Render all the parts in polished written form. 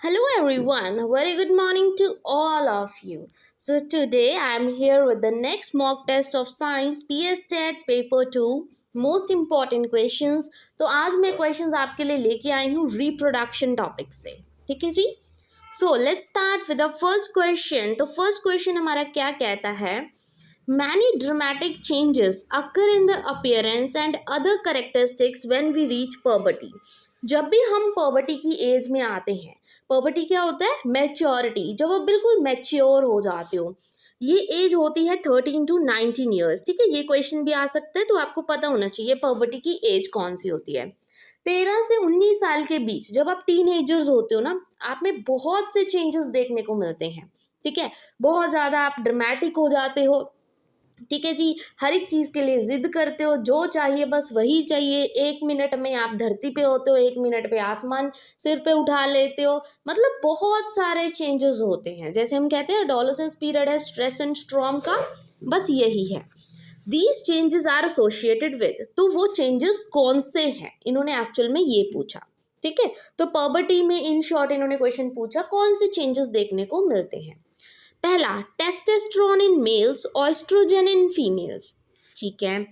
Hello everyone, a very good morning to all of you. So today I am here with the next mock test of science PS TET paper 2 most important questions. तो आज मैं questions आपके लिए लेके आई हूँ reproduction topic से, ठीक है जी। So let's start with the first question. तो फर्स्ट क्वेश्चन हमारा क्या कहता है, Many dramatic changes occur in the appearance and other characteristics when we reach puberty. जब भी हम puberty की एज में आते हैं, puberty क्या होता है, मैच्योरिटी, जब आप बिल्कुल मैच्योर हो जाते हो। ये एज होती है 13 to 19 ईयर्स, ठीक है। ये क्वेश्चन भी आ सकता है, तो आपको पता होना चाहिए puberty की एज कौन सी होती है। 13 से 19 साल के बीच जब आप टीन एजर्स होते हो ना, आप में बहुत से चेंजेस देखने को मिलते हैं, ठीक है। बहुत ज़्यादा आप ड्रामेटिक हो जाते हो, ठीक है जी। हर एक चीज़ के लिए जिद करते हो, जो चाहिए बस वही चाहिए। 1 मिनट में आप धरती पे होते हो, 1 मिनट पे आसमान सिर पे उठा लेते हो। मतलब बहुत सारे चेंजेस होते हैं। जैसे हम कहते हैं एडोलेसेंस पीरियड है स्ट्रेस एंड स्ट्रॉम का, बस यही है। These changes are associated with, तो वो चेंजेस कौन से हैं, इन्होंने एक्चुअल में ये पूछा, ठीक है। तो पॉवर्टी में इन शॉर्ट इन्होंने क्वेश्चन पूछा कौन से चेंजेस देखने को मिलते हैं। पहला, testosterone in males, oestrogen in females, ठीक है।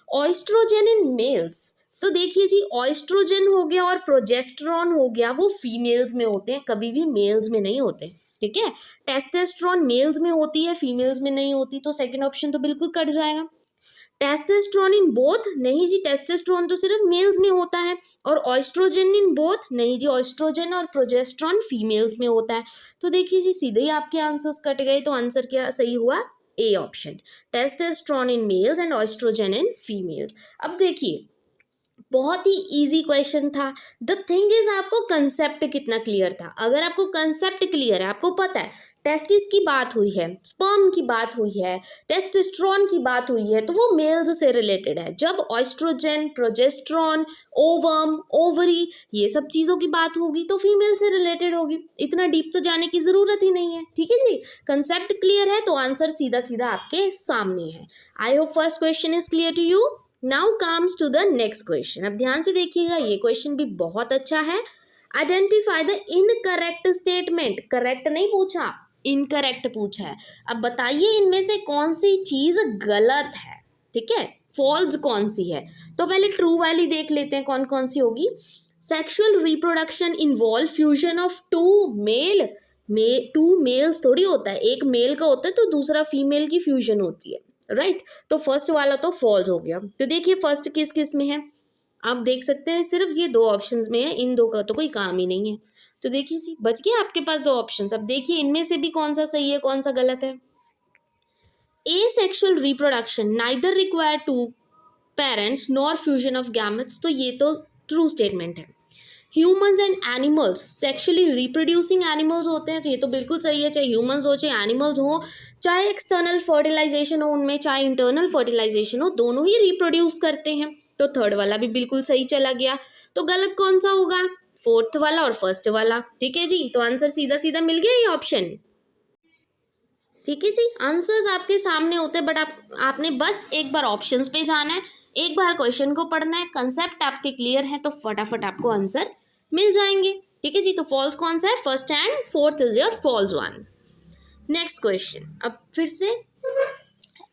ऑयस्ट्रोजन इन मेल्स, तो देखिए जी, ऑयस्ट्रोजन हो गया और प्रोजेस्टेरोन हो गया, वो फीमेल्स में होते हैं, कभी भी मेल्स में नहीं होते, ठीक है। टेस्टोस्टेरोन मेल्स में होती है, फीमेल्स में नहीं होती, तो सेकंड ऑप्शन तो बिल्कुल कट जाएगा। टेस्टोस्टेरोन इन बोथ, नहीं जी, टेस्टोस्टेरोन तो सिर्फ मेल्स में होता है। और ऑयस्ट्रोजन इन बोथ, नहीं जी, ऑयस्ट्रोजन और प्रोजेस्टेरोन फीमेल्स में होता है। तो देखिए जी, सीधे ही आपके आंसर्स कट गए, तो आंसर क्या सही हुआ, A option, testosterone in males and oestrogen in females. अब देखिए, बहुत ही इजी क्वेश्चन था। द थिंग इज, आपको कंसेप्ट कितना क्लियर था। अगर आपको कंसेप्ट क्लियर है, आपको पता है टेस्टिस की बात हुई है, स्पर्म की बात हुई है, टेस्टोस्टेरोन की बात हुई है, तो वो मेल्स से रिलेटेड है। जब ऑयस्ट्रोजन, प्रोजेस्टेरोन, ओवम, ओवरी, ये सब चीज़ों की बात होगी तो फीमेल से रिलेटेड होगी। इतना डीप तो जाने की ज़रूरत ही नहीं है, ठीक है जी। कंसेप्ट क्लियर है तो आंसर सीधा सीधा आपके सामने है। I hope first question is clear to you. Now comes to the next question. अब ध्यान से देखिएगा, ये क्वेश्चन भी बहुत अच्छा है। Identify the incorrect statement, correct नहीं पूछा, इनकरेक्ट पूछा है। अब बताइए इनमें से कौन सी चीज गलत है, ठीक है, फॉल्स कौन सी है। तो पहले ट्रू वाली देख लेते हैं कौन कौन सी होगी। Sexual reproduction involve fusion of two males थोड़ी होता है, एक मेल का होता है तो दूसरा फीमेल की फ्यूजन होती है, राइट। तो फर्स्ट वाला तो फॉल्स हो गया। तो देखिए फर्स्ट किस किस में है, आप देख सकते हैं सिर्फ ये दो ऑप्शंस में है, इन दो का तो कोई काम ही नहीं है। तो देखिए जी, बच गया आपके पास दो ऑप्शंस। अब देखिए इनमें से भी कौन सा सही है कौन सा गलत है। Asexual reproduction neither require two parents nor fusion of gametes, तो ये तो ट्रू स्टेटमेंट है। Humans and animals sexually reproducing animals होते हैं, तो ये तो बिल्कुल सही है। चाहे ह्यूमन्स हो चाहे एनिमल्स हो, चाहे एक्सटर्नल फर्टिलाइजेशन हो उनमें, चाहे इंटरनल फर्टिलाइजेशन हो, दोनों ही रिप्रोड्यूस करते हैं। तो थर्ड वाला भी बिल्कुल सही चला गया। तो गलत कौन सा होगा, फोर्थ वाला और फर्स्ट वाला, ठीक है जी। तो आंसर सीधा सीधा मिल गया ये ऑप्शन, ठीक है जी। आंसर्स आपके सामने होते हैं, बट आपने बस एक बार ऑप्शंस पे जाना है, एक बार क्वेश्चन को पढ़ना है, कंसेप्ट आपके क्लियर है तो फटाफट आपको आंसर मिल जाएंगे, ठीक है जी। तो फॉल्स कौन सा है, first and fourth is your false one. Next question, अब फिर से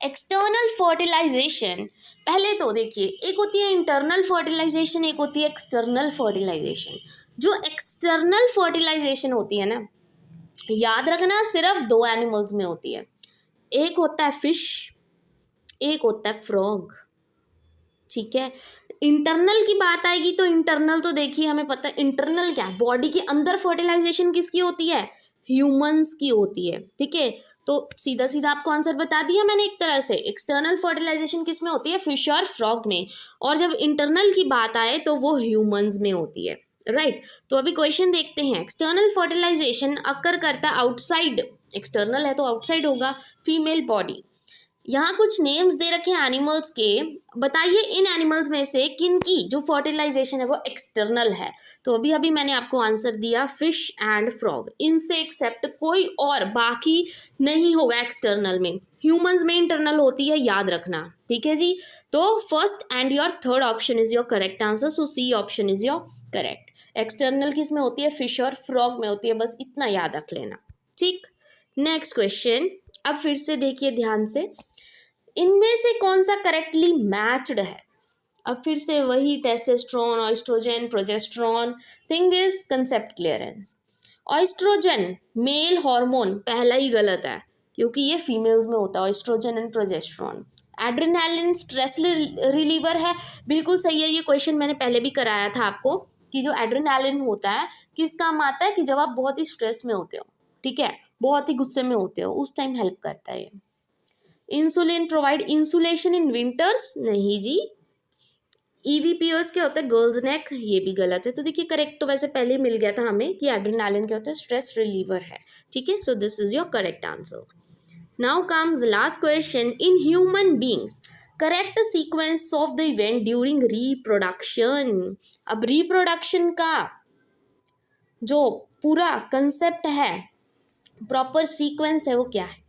एक्सटर्नल फर्टिलाइजेशन। पहले तो देखिए, एक होती है इंटरनल फर्टिलाइजेशन, एक होती है एक्सटर्नल फर्टिलाइजेशन। जो एक्सटर्नल फर्टिलाइजेशन होती है ना, याद रखना सिर्फ दो एनिमल्स में होती है, एक होता है फिश, एक होता है फ्रॉग, ठीक है। इंटरनल की बात आएगी तो इंटरनल तो देखिए हमें पता है इंटरनल क्या है, बॉडी के अंदर फर्टिलाइजेशन किसकी होती है, ह्यूमंस की होती है, ठीक है। तो सीधा सीधा आपको आंसर बता दिया मैंने एक तरह से। एक्सटर्नल फर्टिलाइजेशन किस में होती है, फिश और फ्रॉग में, और जब इंटरनल की बात आए तो वो ह्यूमंस में होती है, राइट। तो अभी क्वेश्चन देखते हैं। एक्सटर्नल फर्टिलाइजेशन अकर करता है आउटसाइड, एक्सटर्नल है तो आउटसाइड होगा, फीमेल बॉडी। यहाँ कुछ नेम्स दे रखे हैं एनिमल्स के, बताइए इन एनिमल्स में से किन की जो फर्टिलाइजेशन है वो एक्सटर्नल है। तो अभी अभी मैंने आपको आंसर दिया, फिश एंड फ्रॉग, इनसे एक्सेप्ट कोई और बाकी नहीं होगा एक्सटर्नल में। ह्यूमंस में इंटरनल होती है, याद रखना, ठीक है जी। तो first and your third option is your correct answer, so C option is your correct. External किस में होती है, फिश और फ्रॉग में होती है, बस इतना याद रख लेना। ठीक, नेक्स्ट क्वेश्चन। अब फिर से देखिए ध्यान से, इनमें से कौन सा करेक्टली मैच्ड है। अब फिर से वही testosterone, oestrogen, progesterone. Thing is concept clearance. Oestrogen male hormone पहला ही गलत है क्योंकि ये फीमेल्स में होता है, oestrogen and progesterone. Adrenaline stress reliever है, बिल्कुल सही है। ये क्वेश्चन मैंने पहले भी कराया था आपको कि जो एड्रेनालिन होता है किस काम आता है, कि जब आप बहुत ही स्ट्रेस में होते हो, ठीक है, बहुत ही गुस्से में होते हो, उस टाइम हेल्प करता है ये। Insulin provide insulation in winters, नहीं जी। ईवीपीओस क्या होता है, गर्ल्स नेक, ये भी गलत है। तो देखिए करेक्ट तो वैसे पहले ही मिल गया था हमें कि एड्रेनालिन क्या होता है, स्ट्रेस रिलीवर है, ठीक है। So this is your correct answer. Now comes last question. In human beings correct sequence of the event during reproduction. अब रिप्रोडक्शन का जो पूरा कंसेप्ट है, प्रॉपर सीक्वेंस है, वो क्या है।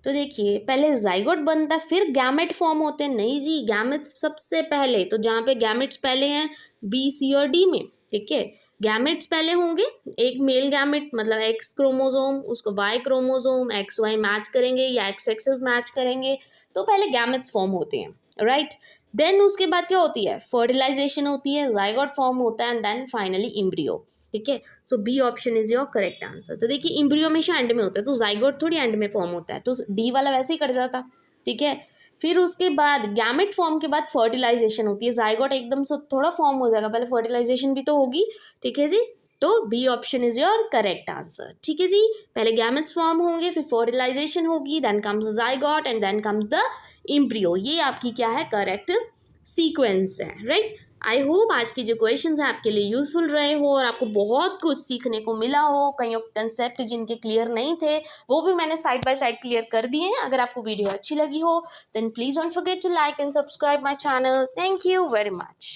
तो देखिए पहले जाइगोट बनता है, फिर गैमेट फॉर्म होते हैं, नहीं जी, गैमेट्स सबसे पहले। तो जहाँ पे गैमेट्स पहले हैं बी, सी और डी में, ठीक है, गैमेट्स पहले होंगे। एक मेल गैमेट मतलब एक्स क्रोमोजोम, उसको Y chromosome, X Y match करेंगे या एक्स एक्सेस मैच करेंगे, तो पहले गैमेट्स फॉर्म होते हैं, राइट। देन उसके बाद क्या होती है, फर्टिलाइजेशन होती है, जाइगोट फॉर्म होता है, एंड देन फाइनली इम्ब्रियो, ठीक है। सो B option is your correct answer. तो देखिए इम्ब्रियो हमेशा एंड में होता है, तो जाइगोट थोड़ी एंड में फॉर्म होता है, तो डी वाला वैसे ही कट जाता, ठीक है। फिर उसके बाद गैमेट फॉर्म के बाद फर्टिलाइजेशन होती है, जाइगोट एकदम से थोड़ा फॉर्म हो जाएगा, पहले फर्टिलाइजेशन भी तो होगी, ठीक है जी। तो B option is your correct answer, ठीक है जी। पहले गैमेट्स फॉर्म होंगे, फिर फर्टिलाइजेशन होगी, then comes zygote and then comes the embryo. ये आपकी क्या है, करेक्ट सीक्वेंस है, राइट। आई होप आज के जो क्वेश्चंस हैं आपके लिए यूजफुल रहे हो और आपको बहुत कुछ सीखने को मिला हो। कई कंसेप्ट जिनके क्लियर नहीं थे वो भी मैंने साइड बाय साइड क्लियर कर दिए हैं। अगर आपको वीडियो अच्छी लगी हो then please don't forget to like and subscribe my channel. Thank you very much.